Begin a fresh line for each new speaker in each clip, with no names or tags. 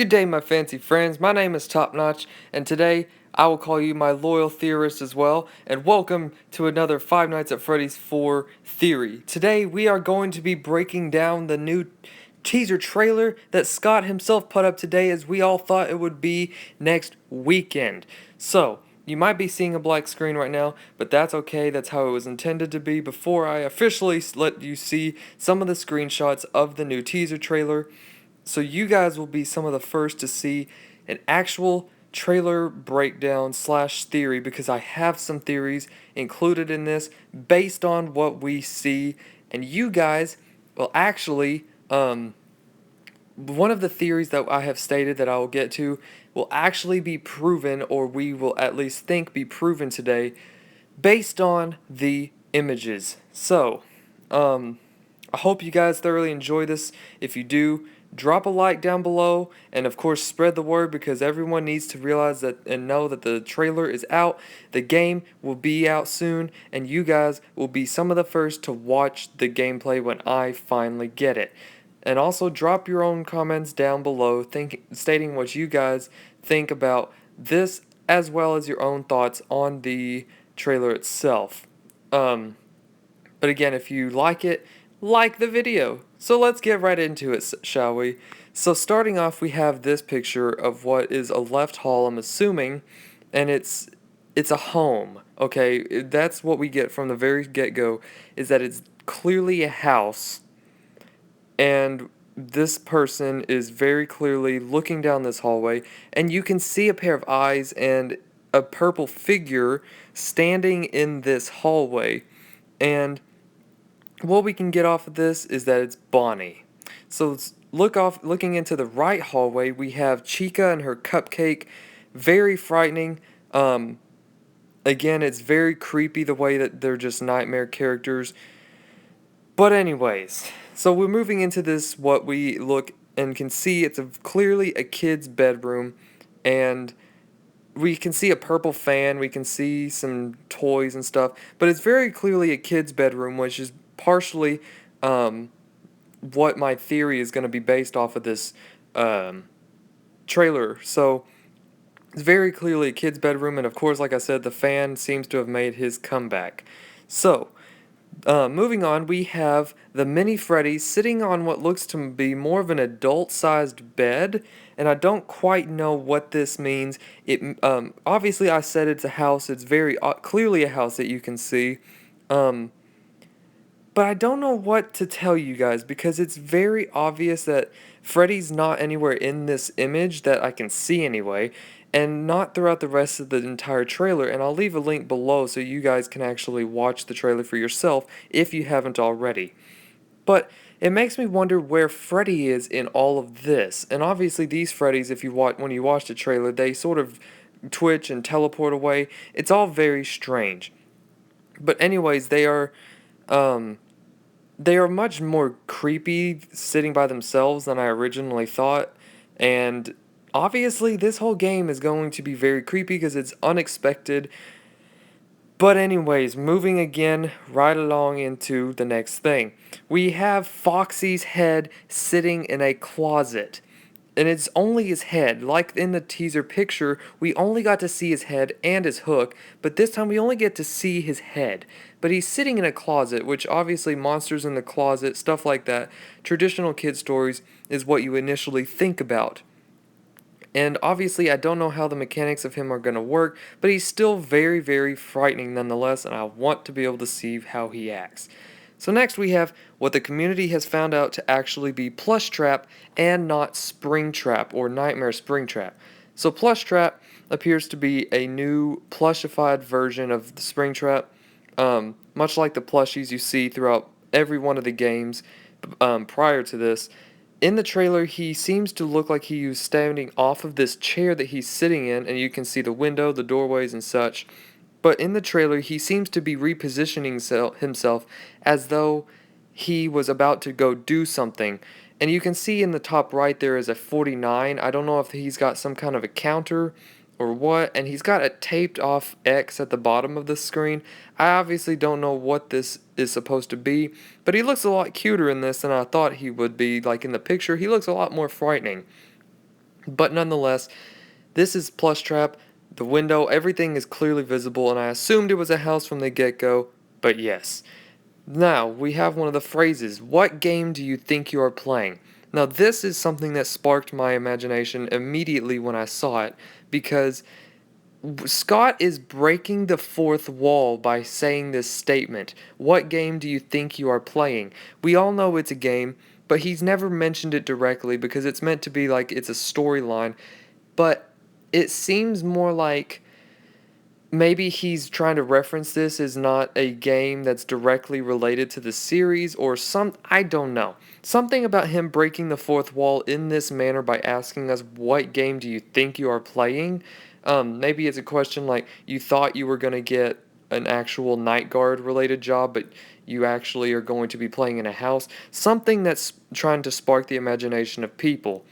Good day, my fancy friends. My name is Topnotch, and today I will call you my loyal theorist as well, and welcome to another Five Nights at Freddy's 4 theory. Today we are going to be breaking down the new teaser trailer that Scott himself put up today, as we all thought it would be next weekend. So, you might be seeing a black screen right now, but that's okay. That's how it was intended to be before I officially let you see some of the screenshots of the new teaser trailer. So you guys will be some of the first to see an actual trailer breakdown slash theory, because I have some theories included in this based on what we see, and you guys will actually, one of the theories that I have stated that I will get to will actually be proven, or we will at least think be proven today, based on the images. So, I hope you guys thoroughly enjoy this. If you do, drop a like down below, and of course spread the word, because everyone needs to realize that and know that the trailer is out, the game will be out soon, and you guys will be some of the first to watch the gameplay when I finally get it. And also drop your own comments down below stating what you guys think about this, as well as your own thoughts on the trailer itself. But again, if you like it, like the video. So let's get right into it, shall we? So starting off, we have this picture of what is a left hall, I'm assuming, and it's a home. Okay, that's what we get from the very get-go, is that it's clearly a house, and this person is very clearly looking down this hallway, and you can see a pair of eyes and a purple figure standing in this hallway. And what we can get off of this is that it's Bonnie. So looking into the right hallway, we have Chica and her cupcake. Very frightening. Again, it's very creepy the way that they're just nightmare characters. But anyways, so we're moving into this, what we look and can see, it's clearly a kid's bedroom, and we can see a purple fan, we can see some toys and stuff, but it's very clearly a kid's bedroom, which is partially what my theory is going to be based off of this trailer. So it's very clearly a kid's bedroom, and of course, like I said, the fan seems to have made his comeback. So, moving on, we have the mini Freddy sitting on what looks to be more of an adult-sized bed, and I don't quite know what this means. Obviously, I said it's a house. It's very clearly a house that you can see. But I don't know what to tell you guys, because it's very obvious that Freddy's not anywhere in this image that I can see anyway, and not throughout the rest of the entire trailer. And I'll leave a link below so you guys can actually watch the trailer for yourself if you haven't already. But it makes me wonder where Freddy is in all of this. And obviously these Freddys, when you watch the trailer, they sort of twitch and teleport away. It's all very strange. But anyways, they are much more creepy sitting by themselves than I originally thought, and obviously this whole game is going to be very creepy because it's unexpected. But anyways, moving again right along into the next thing. We have Foxy's head sitting in a closet. And it's only his head. Like in the teaser picture, we only got to see his head and his hook, but this time we only get to see his head. But he's sitting in a closet, which obviously monsters in the closet, stuff like that, traditional kid stories, is what you initially think about. And obviously I don't know how the mechanics of him are going to work, but he's still very, very frightening nonetheless, and I want to be able to see how he acts. So next we have what the community has found out to actually be Plushtrap and not Springtrap or Nightmare Springtrap. So Plushtrap appears to be a new plushified version of the Springtrap, much like the plushies you see throughout every one of the games prior to this. In the trailer, he seems to look like he was standing off of this chair that he's sitting in, and you can see the window, the doorways, and such. But in the trailer, he seems to be repositioning himself as though he was about to go do something. And you can see in the top right there is a 49. I don't know if he's got some kind of a counter or what. And he's got a taped off X at the bottom of the screen. I obviously don't know what this is supposed to be. But he looks a lot cuter in this than I thought he would be. Like in the picture, he looks a lot more frightening. But nonetheless, this is Plushtrap. The window, everything is clearly visible, and I assumed it was a house from the get-go, but yes. Now, we have one of the phrases. What game do you think you are playing? Now, this is something that sparked my imagination immediately when I saw it, because Scott is breaking the fourth wall by saying this statement. What game do you think you are playing? We all know it's a game, but he's never mentioned it directly because it's meant to be like it's a storyline, but it seems more like maybe he's trying to reference this as not a game that's directly related to the series or some, I don't know. Something about him breaking the fourth wall in this manner by asking us, what game do you think you are playing? Maybe it's a question like, you thought you were going to get an actual night guard related job, but you actually are going to be playing in a house. Something that's trying to spark the imagination of people.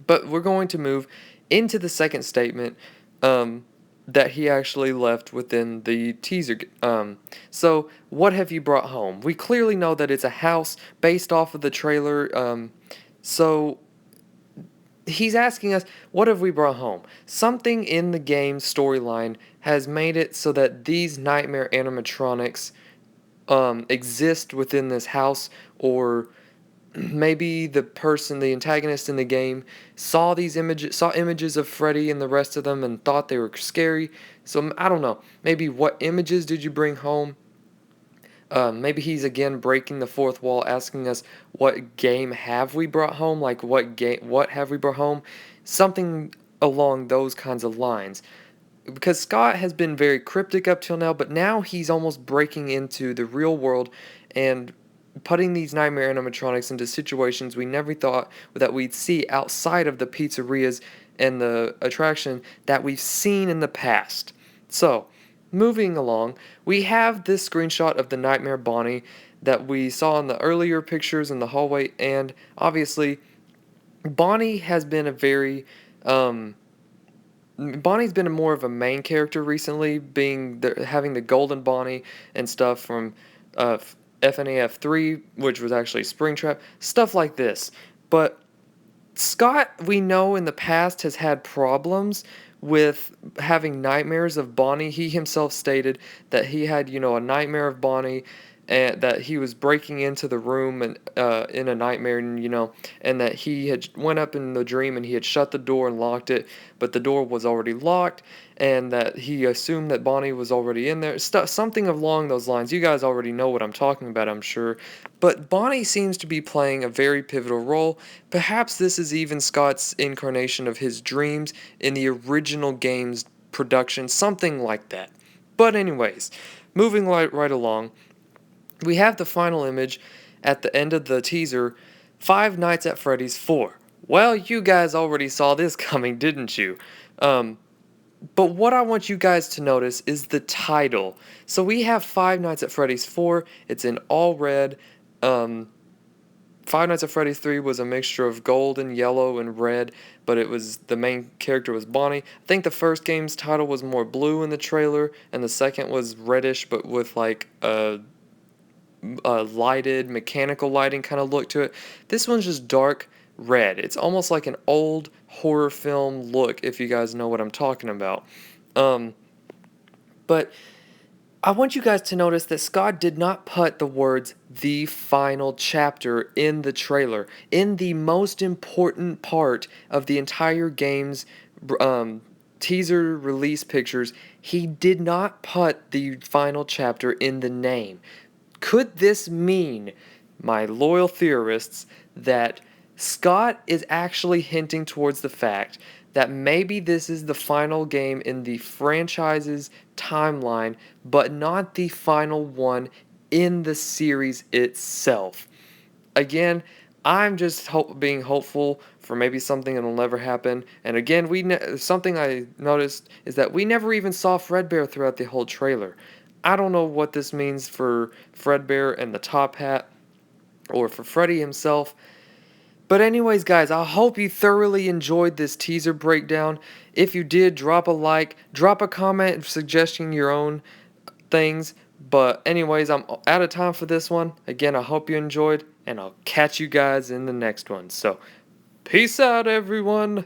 But we're going to move into the second statement that he actually left within the teaser. So, what have you brought home? We clearly know that it's a house based off of the trailer. So, he's asking us, what have we brought home? Something in the game's storyline has made it so that these nightmare animatronics exist within this house, or maybe the antagonist in the game, saw images of Freddy and the rest of them and thought they were scary. So I don't know. Maybe what images did you bring home? Maybe he's again breaking the fourth wall, asking us what game have we brought home? Like what have we brought home? Something along those kinds of lines. Because Scott has been very cryptic up till now, but now he's almost breaking into the real world and putting these nightmare animatronics into situations we never thought that we'd see outside of the pizzerias and the attraction that we've seen in the past. So, moving along, we have this screenshot of the Nightmare Bonnie that we saw in the earlier pictures in the hallway, and obviously, Bonnie has been a very Bonnie's been more of a main character recently, having the Golden Bonnie and stuff from FNAF 3, which was actually Springtrap, stuff like this. But Scott, we know in the past, has had problems with having nightmares of Bonnie. He himself stated that he had, a nightmare of Bonnie, and that he was breaking into the room and in a nightmare, and that he had went up in the dream and he had shut the door and locked it, but the door was already locked, and that he assumed that Bonnie was already in there. Something along those lines. You guys already know what I'm talking about, I'm sure. But Bonnie seems to be playing a very pivotal role. Perhaps this is even Scott's incarnation of his dreams in the original game's production, something like that. But anyways, moving right along, we have the final image at the end of the teaser, Five Nights at Freddy's 4. Well, you guys already saw this coming, didn't you? But what I want you guys to notice is the title. So we have Five Nights at Freddy's 4. It's in all red. Five Nights at Freddy's 3 was a mixture of gold and yellow and red, but the main character was Bonnie. I think the first game's title was more blue in the trailer, and the second was reddish, but with like a lighted, mechanical lighting kind of look to it. This one's just dark red. It's almost like an old horror film look, if you guys know what I'm talking about. But I want you guys to notice that Scott did not put the words "the final chapter" in the trailer. In the most important part of the entire game's teaser release pictures, he did not put the final chapter in the name. Could this mean, my loyal theorists, that Scott is actually hinting towards the fact that maybe this is the final game in the franchise's timeline, but not the final one in the series itself? Again, I'm just being hopeful for maybe something that'll never happen. And again, something I noticed is that we never even saw Fredbear throughout the whole trailer. I don't know what this means for Fredbear and the Top Hat, or for Freddy himself. But anyways, guys, I hope you thoroughly enjoyed this teaser breakdown. If you did, drop a like, drop a comment suggesting your own things. But anyways, I'm out of time for this one. Again, I hope you enjoyed, and I'll catch you guys in the next one. So, peace out, everyone.